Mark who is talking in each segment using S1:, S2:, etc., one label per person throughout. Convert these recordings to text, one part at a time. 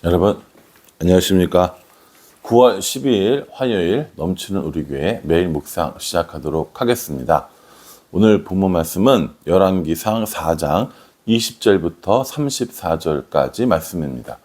S1: 여러분 안녕하십니까. 9월 12일 화요일 넘치는 우리 교회 매일 묵상 시작하도록 하겠습니다. 오늘 본문 말씀은 열왕기상 4장 20절부터 34절까지 말씀입니다.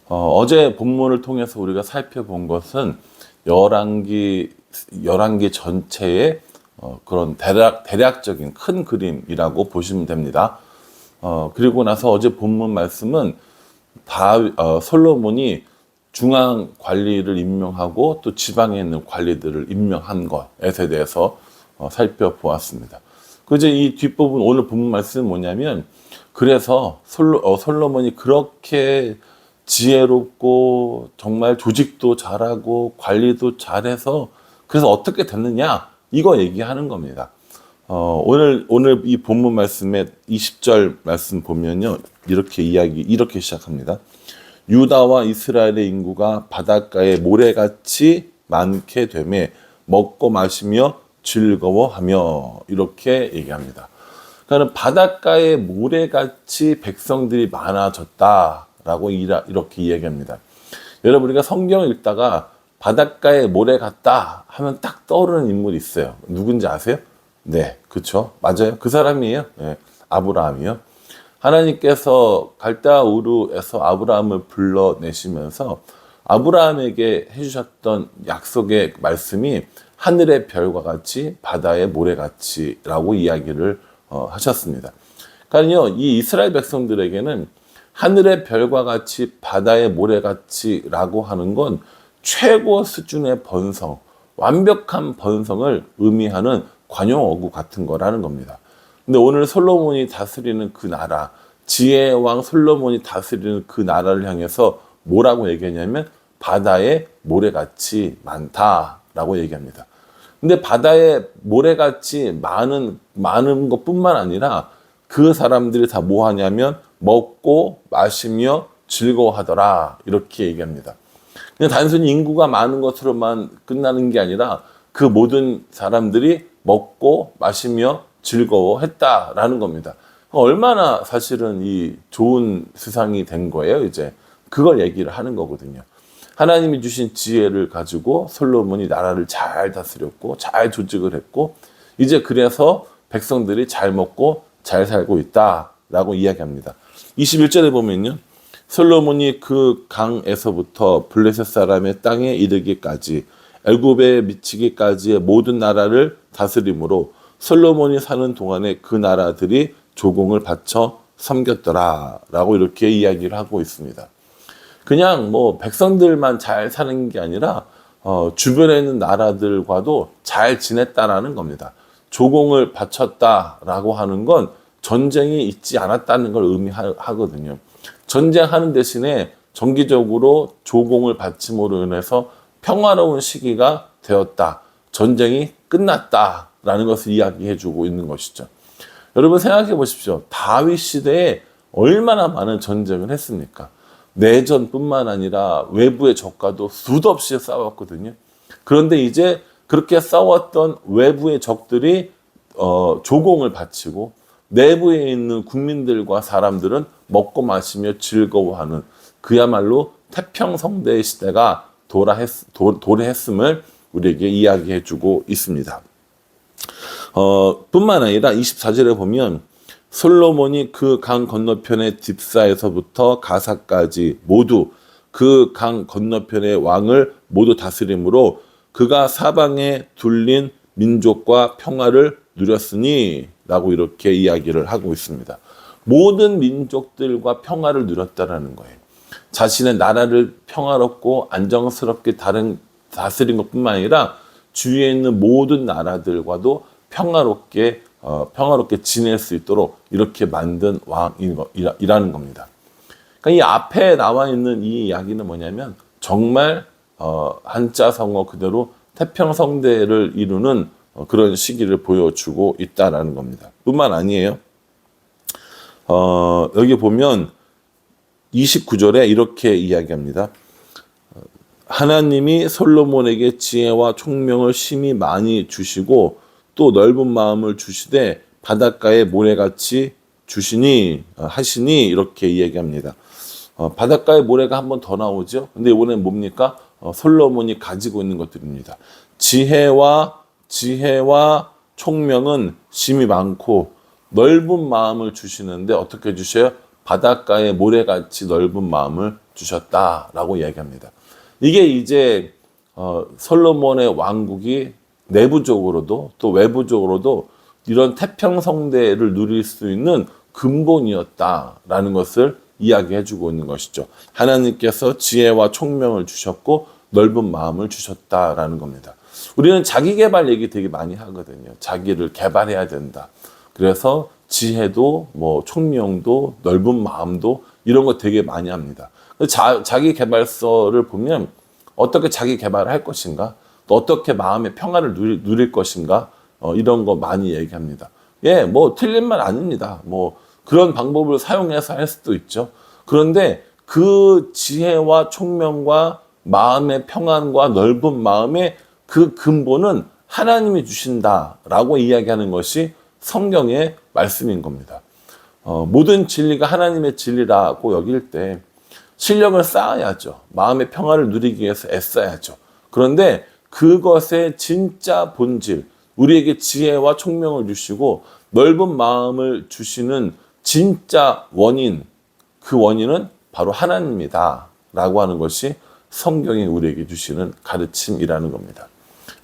S1: 어제 본문을 통해서 우리가 살펴본 것은 열왕기 전체의 그런 대략적인 큰 그림이라고 보시면 됩니다. 그리고 나서 어제 본문 말씀은 솔로몬이 중앙 관리를 임명하고 또 지방에 있는 관리들을 임명한 것에 대해서 살펴보았습니다. 이제 이 뒷부분 오늘 본문 말씀은 뭐냐면, 그래서 솔로몬이 그렇게 지혜롭고 정말 조직도 잘하고 관리도 잘해서 그래서 어떻게 됐느냐, 이거 얘기하는 겁니다. 오늘 이 본문 말씀의 20절 말씀 보면요, 이렇게 시작합니다. 유다와 이스라엘의 인구가 바닷가에 모래같이 많게 되매 먹고 마시며 즐거워하며, 이렇게 얘기합니다. 그러니까 바닷가에 모래같이 백성들이 많아졌다라고 이렇게 이야기합니다. 여러분, 우리가 성경을 읽다가 바닷가에 모래 같다 하면 딱 떠오르는 인물이 있어요. 누군지 아세요? 네, 그렇죠. 맞아요. 그 사람이에요. 네, 아브라함이요. 하나님께서 갈대아 우르에서 아브라함을 불러내시면서 아브라함에게 해주셨던 약속의 말씀이 하늘의 별과 같이 바다의 모래같이라고 이야기를 하셨습니다. 그러니까요, 이 이스라엘 백성들에게는 하늘의 별과 같이 바다의 모래같이라고 하는 건 최고 수준의 번성, 완벽한 번성을 의미하는 관용어구 같은 거라는 겁니다. 근데 오늘 솔로몬이 다스리는 그 나라, 지혜의 왕 솔로몬이 다스리는 그 나라를 향해서 뭐라고 얘기하냐면 바다에 모래같이 많다라고 얘기합니다. 근데 바다에 모래같이 많은 것뿐만 아니라 그 사람들이 다 뭐 하냐면 먹고 마시며 즐거워하더라, 이렇게 얘기합니다. 그냥 단순히 인구가 많은 것으로만 끝나는 게 아니라 그 모든 사람들이 먹고 마시며 즐거워했다라는 겁니다. 얼마나 사실은 이 좋은 세상이 된 거예요. 이제 그걸 얘기를 하는 거거든요. 하나님이 주신 지혜를 가지고 솔로몬이 나라를 잘 다스렸고 잘 조직을 했고, 이제 그래서 백성들이 잘 먹고 잘 살고 있다라고 이야기합니다. 21절에 보면요, 솔로몬이 그 강에서부터 블레셋 사람의 땅에 이르기까지 애굽에 미치기까지의 모든 나라를 다스림으로 솔로몬이 사는 동안에 그 나라들이 조공을 바쳐 섬겼더라라고 이렇게 이야기를 하고 있습니다. 그냥 뭐 백성들만 잘 사는 게 아니라 주변에 있는 나라들과도 잘 지냈다라는 겁니다. 조공을 바쳤다라고 하는 건 전쟁이 있지 않았다는 걸 의미하거든요. 전쟁하는 대신에 정기적으로 조공을 바침으로 인해서 평화로운 시기가 되었다, 전쟁이 끝났다라는 것을 이야기해주고 있는 것이죠. 여러분 생각해 보십시오. 다윗 시대에 얼마나 많은 전쟁을 했습니까? 내전뿐만 아니라 외부의 적과도 수도 없이 싸웠거든요. 그런데 이제 그렇게 싸웠던 외부의 적들이 조공을 바치고 내부에 있는 국민들과 사람들은 먹고 마시며 즐거워하는, 그야말로 태평성대의 시대가 도래했음을 우리에게 이야기해주고 있습니다. 뿐만 아니라 24절에 보면 솔로몬이 그 강 건너편의 딥사에서부터 가사까지 모두 그 강 건너편의 왕을 모두 다스림으로 그가 사방에 둘린 민족과 평화를 누렸으니 라고 이렇게 이야기를 하고 있습니다. 모든 민족들과 평화를 누렸다라는 거예요. 자신의 나라를 평화롭고 안정스럽게 다스린 것뿐만 아니라 주위에 있는 모든 나라들과도 평화롭게 지낼 수 있도록 이렇게 만든 왕이라는 겁니다. 그러니까 이 앞에 나와 있는 이 이야기는 뭐냐면 정말 한자성어 그대로 태평성대를 이루는 그런 시기를 보여주고 있다라는 겁니다. 뿐만 아니에요. 여기 보면 29절에 이렇게 이야기합니다. 하나님이 솔로몬에게 지혜와 총명을 심히 많이 주시고 또 넓은 마음을 주시되 바닷가에 모래같이 하시니 이렇게 이야기합니다. 바닷가의 모래가 한 번 더 나오죠. 근데 이번엔 뭡니까? 솔로몬이 가지고 있는 것들입니다. 지혜와 총명은 심이 많고 넓은 마음을 주시는데 어떻게 주셔요? 바닷가의 모래같이 넓은 마음을 주셨다라고 이야기합니다. 이게 이제 솔로몬의 왕국이 내부적으로도 또 외부적으로도 이런 태평성대를 누릴 수 있는 근본이었다라는 것을 이야기해주고 있는 것이죠. 하나님께서 지혜와 총명을 주셨고 넓은 마음을 주셨다라는 겁니다. 우리는 자기 개발 얘기 되게 많이 하거든요. 자기를 개발해야 된다. 그래서 지혜도 뭐 총명도 넓은 마음도 이런 거 되게 많이 합니다. 자기 개발서를 보면 어떻게 자기 개발을 할 것인가, 또 어떻게 마음의 평화를 누릴 것인가, 이런 거 많이 얘기합니다. 예, 뭐 틀린 말 아닙니다. 뭐 그런 방법을 사용해서 할 수도 있죠. 그런데 그 지혜와 총명과 마음의 평안과 넓은 마음의 그 근본은 하나님이 주신다라고 이야기하는 것이 성경의 말씀인 겁니다. 모든 진리가 하나님의 진리라고 여길 때 실력을 쌓아야죠. 마음의 평화를 누리기 위해서 애써야죠. 그런데 그것의 진짜 본질, 우리에게 지혜와 총명을 주시고 넓은 마음을 주시는 진짜 원인, 그 원인은 바로 하나님이다 라고 하는 것이 성경이 우리에게 주시는 가르침이라는 겁니다.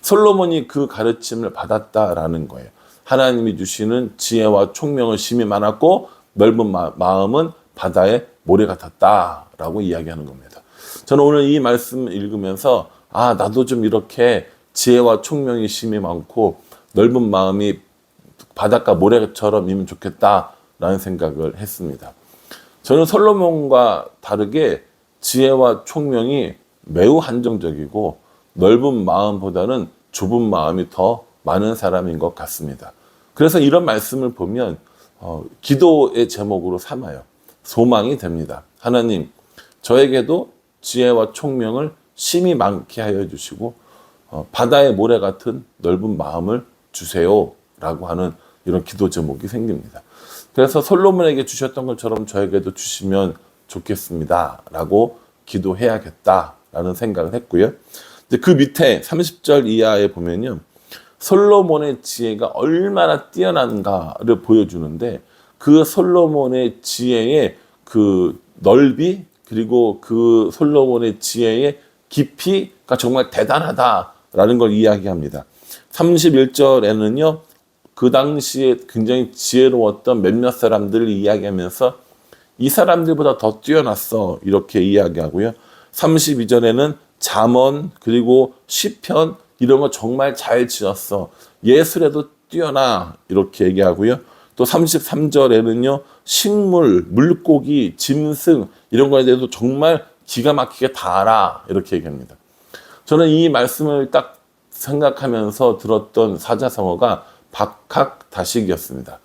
S1: 솔로몬이 그 가르침을 받았다라는 거예요. 하나님이 주시는 지혜와 총명은 심이 많았고 넓은 마음은 바다의 모래 같았다라고 이야기하는 겁니다. 저는 오늘 이 말씀을 읽으면서 나도 좀 이렇게 지혜와 총명이 심이 많고 넓은 마음이 바닷가 모래처럼이면 좋겠다라는 생각을 했습니다. 저는 솔로몬과 다르게 지혜와 총명이 매우 한정적이고 넓은 마음보다는 좁은 마음이 더 많은 사람인 것 같습니다. 그래서 이런 말씀을 보면 기도의 제목으로 삼아요. 소망이 됩니다. 하나님, 저에게도 지혜와 총명을 심히 많게 하여 주시고 바다의 모래 같은 넓은 마음을 주세요 라고 하는 이런 기도 제목이 생깁니다. 그래서 솔로몬에게 주셨던 것처럼 저에게도 주시면 좋겠습니다 라고 기도해야겠다라는 생각을 했고요. 그 밑에 30절 이하에 보면요, 솔로몬의 지혜가 얼마나 뛰어난가를 보여주는데 그 솔로몬의 지혜의 그 넓이 그리고 그 솔로몬의 지혜의 깊이가 정말 대단하다라는 걸 이야기합니다. 31절에는요, 그 당시에 굉장히 지혜로웠던 몇몇 사람들을 이야기하면서 이 사람들보다 더 뛰어났어 이렇게 이야기하고요. 32절에는 잠언 그리고 시편 이런 거 정말 잘 지었어. 예술에도 뛰어나 이렇게 얘기하고요. 또 33절에는요. 식물, 물고기, 짐승 이런 거에 대해서 정말 기가 막히게 다 알아 이렇게 얘기합니다. 저는 이 말씀을 딱 생각하면서 들었던 사자성어가 박학다식이었습니다.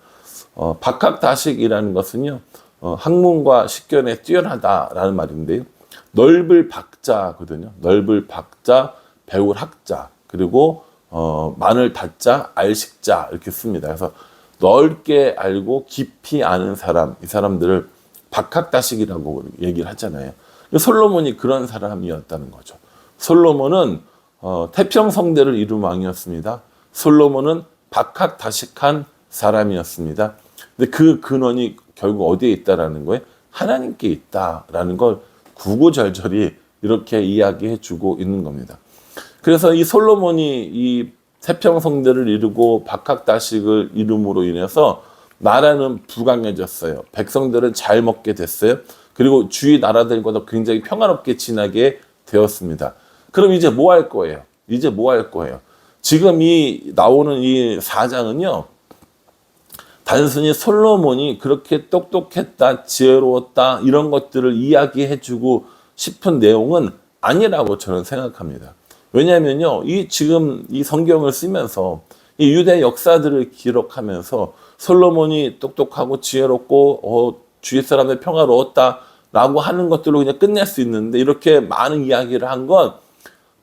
S1: 박학다식이라는 것은요. 학문과 식견에 뛰어나다라는 말인데요. 넓을 박자거든요. 넓을 박자, 배울 학자, 그리고 많을 다자, 알식자 이렇게 씁니다. 그래서 넓게 알고 깊이 아는 사람, 이 사람들을 박학다식이라고 얘기를 하잖아요. 솔로몬이 그런 사람이었다는 거죠. 솔로몬은 태평성대를 이룬 왕이었습니다. 솔로몬은 박학다식한 사람이었습니다. 근데 그 근원이 결국 어디에 있다라는 거예요? 하나님께 있다라는 걸 구구절절히 이렇게 이야기해 주고 있는 겁니다. 그래서 이 솔로몬이 이 태평성대를 이루고 박학다식을 이룸으로 인해서 나라는 부강해졌어요. 백성들은 잘 먹게 됐어요. 그리고 주위 나라들과도 굉장히 평화롭게 지나게 되었습니다. 그럼 이제 뭐 할 거예요? 이제 뭐 할 거예요? 지금 이 나오는 이 4장은요. 단순히 솔로몬이 그렇게 똑똑했다, 지혜로웠다 이런 것들을 이야기해주고 싶은 내용은 아니라고 저는 생각합니다. 왜냐하면요, 지금 이 성경을 쓰면서 이 유대 역사들을 기록하면서 솔로몬이 똑똑하고 지혜롭고 주위 사람들 평화로웠다라고 하는 것들로 그냥 끝낼 수 있는데 이렇게 많은 이야기를 한 건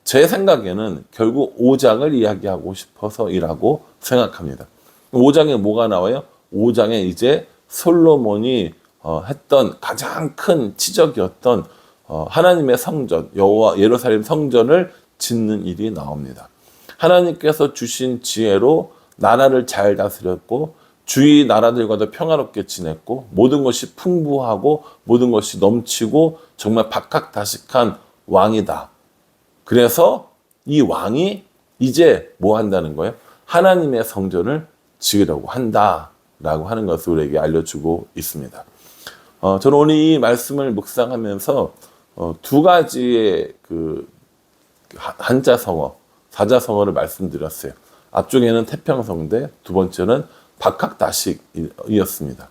S1: 제 생각에는 결국 5장을 이야기하고 싶어서이라고 생각합니다. 5장에 뭐가 나와요? 5장에 이제 솔로몬이 했던 가장 큰 치적이었던 하나님의 성전, 여호와 예루살렘 성전을 짓는 일이 나옵니다. 하나님께서 주신 지혜로 나라를 잘 다스렸고 주위 나라들과도 평화롭게 지냈고 모든 것이 풍부하고 모든 것이 넘치고 정말 박학다식한 왕이다. 그래서 이 왕이 이제 뭐 한다는 거예요? 하나님의 성전을 지으려고 한다라고 하는 것을 우리에게 알려주고 있습니다. 저는 오늘 이 말씀을 묵상하면서 두 가지의 그 한자성어, 사자성어를 말씀드렸어요. 앞쪽에는 태평성대, 두 번째는 박학다식이었습니다.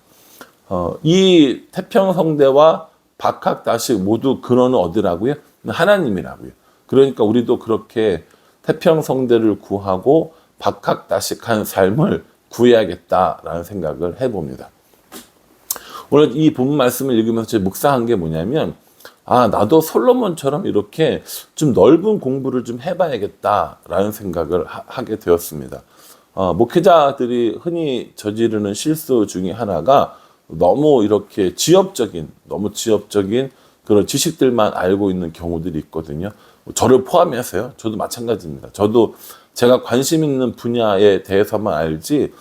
S1: 이 태평성대와 박학다식 모두 근원은 어디라고요? 하나님이라고요. 그러니까 우리도 그렇게 태평성대를 구하고 박학다식한 삶을 구해야겠다라는 생각을 해봅니다. 오늘 이 본문 말씀을 읽으면서 제가 묵상한 게 뭐냐면, 나도 솔로몬처럼 이렇게 좀 넓은 공부를 좀 해봐야겠다라는 생각을 하게 되었습니다. 목회자들이 흔히 저지르는 실수 중에 하나가 너무 이렇게 너무 지엽적인 그런 지식들만 알고 있는 경우들이 있거든요. 저를 포함해서요. 저도 마찬가지입니다. 저도 제가 관심 있는 분야에 대해서만 알지,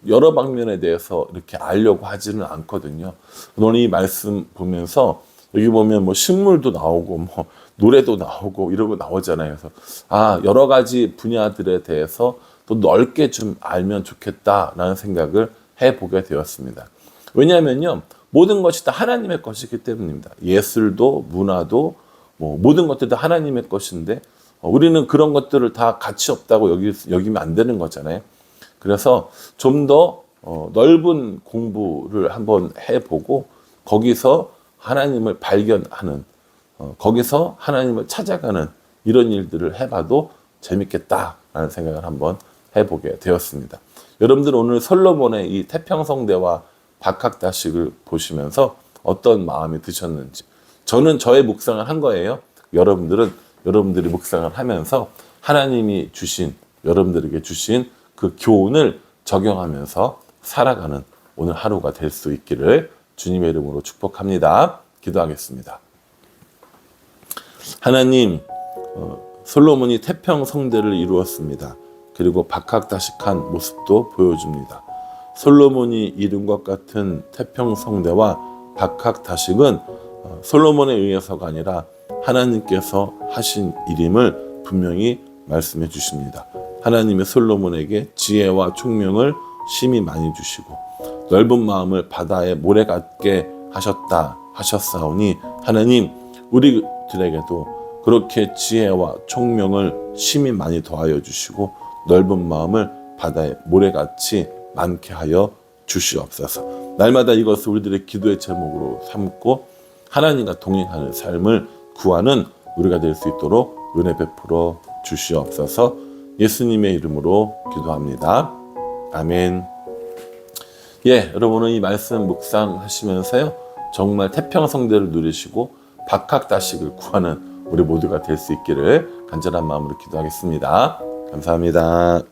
S1: 여러 방면에 대해서 이렇게 알려고 하지는 않거든요. 오늘 이 말씀 보면서 여기 보면 뭐 식물도 나오고 뭐 노래도 나오고 이러고 나오잖아요. 그래서 여러 가지 분야들에 대해서 또 넓게 좀 알면 좋겠다라는 생각을 해보게 되었습니다. 왜냐하면요, 모든 것이 다 하나님의 것이기 때문입니다. 예술도 문화도 뭐 모든 것들이 다 하나님의 것인데 우리는 그런 것들을 다 가치 없다고 여기면 안 되는 거잖아요. 그래서 좀 더 넓은 공부를 한번 해보고 거기서 하나님을 발견하는, 거기서 하나님을 찾아가는 이런 일들을 해봐도 재밌겠다라는 생각을 한번 해보게 되었습니다. 여러분들 오늘 솔로몬의 이 태평성대와 박학다식을 보시면서 어떤 마음이 드셨는지, 저는 저의 묵상을 한 거예요. 여러분들이 묵상을 하면서 하나님이 주신, 여러분들에게 주신 그 교훈을 적용하면서 살아가는 오늘 하루가 될 수 있기를 주님의 이름으로 축복합니다. 기도하겠습니다. 하나님, 솔로몬이 태평성대를 이루었습니다. 그리고 박학다식한 모습도 보여줍니다. 솔로몬이 이룬 것 같은 태평성대와 박학다식은 솔로몬에 의해서가 아니라 하나님께서 하신 일임을 분명히 말씀해 주십니다. 하나님의 솔로몬에게 지혜와 총명을 심히 많이 주시고 넓은 마음을 바다의 모래 같게 하셨사오니 하나님, 우리들에게도 그렇게 지혜와 총명을 심히 많이 더하여 주시고 넓은 마음을 바다의 모래같이 많게 하여 주시옵소서. 날마다 이것을 우리들의 기도의 제목으로 삼고 하나님과 동행하는 삶을 구하는 우리가 될 수 있도록 은혜 베풀어 주시옵소서. 예수님의 이름으로 기도합니다. 아멘. 여러분은 이 말씀 묵상하시면서요, 정말 태평성대를 누리시고 박학다식을 구하는 우리 모두가 될 수 있기를 간절한 마음으로 기도하겠습니다. 감사합니다.